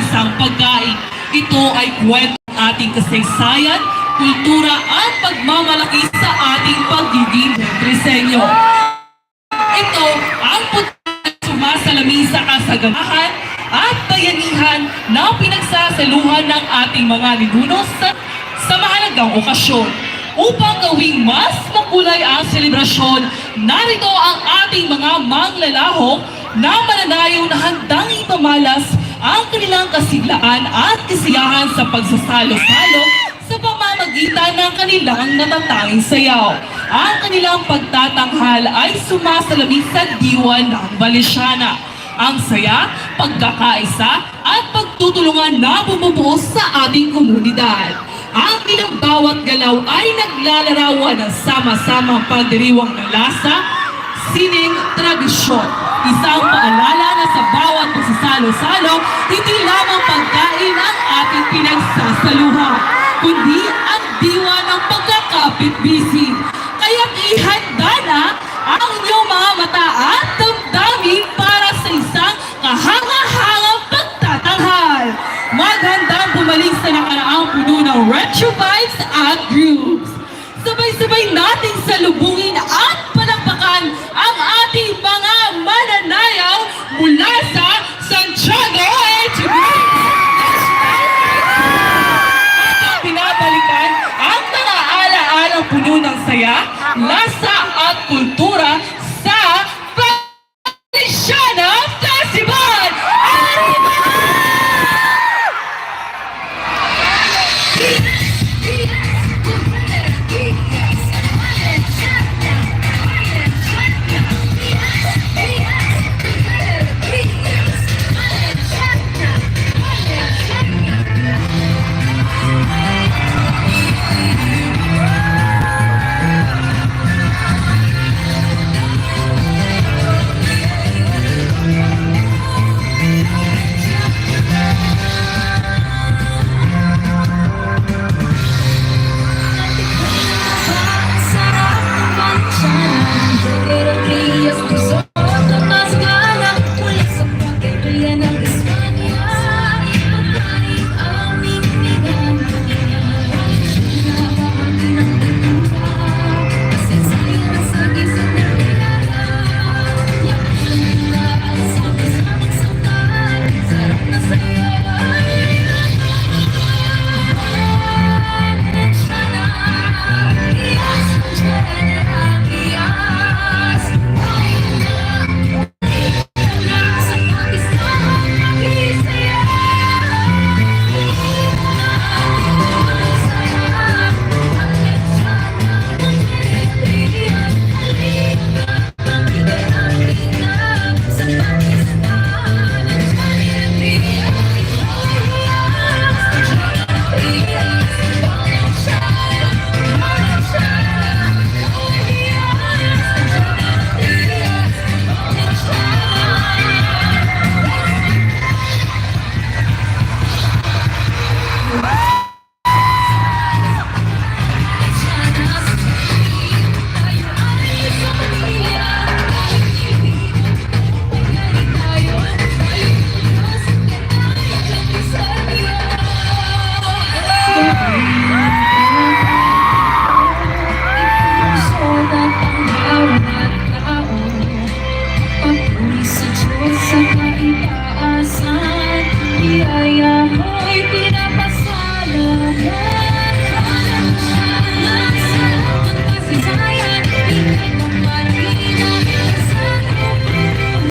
isang pagkain. Ito ay kwento ng ating kasaysayan, kultura at pagmamalaki sa ating pagiging Trisenyo. Ito ang sumasalamin sa kasaganahan at bayanihan na pinagsasaluhan ng ating mga ninuno sa mahalagang okasyon. Upang gawing mas makulay ang selebrasyon, narito ang ating mga manglalahok na mananayaw na handang ipamalas ang kanilang kasiglaan at kasiyahan sa pagsasalo-salo sa pamamagitan ng kanilang natatanging sayaw. Ang kanilang pagtatanghal ay sumasalamin sa diwa ng Valenciana. Ang saya, pagkakaisa at pagtutulungan na bumubuo sa ating komunidad. Ang ilang bawat galaw ay naglalarawan ng sama-samang pagdiriwang ng lasa, sining, tradisyon. Isang paalala na sa bawat pagsasalo-salo, hindi lamang pagkain ang ating pinagsasaluhan, kundi ang diwa ng pagkakapit-bisig. Kaya't ihanda na ang inyong mga mata at damdamin para sa isang kahanga-hangang pagtatanghal. Maghandang bumalik sa nakaraang puno ng retro vibes at grooves. Sabay-sabay nating salubungin at palakpakan ang ating mga mananayaw mula sa Santiago Echagüe. At binabalikan ang mga ala-alang puno ng saya, lasa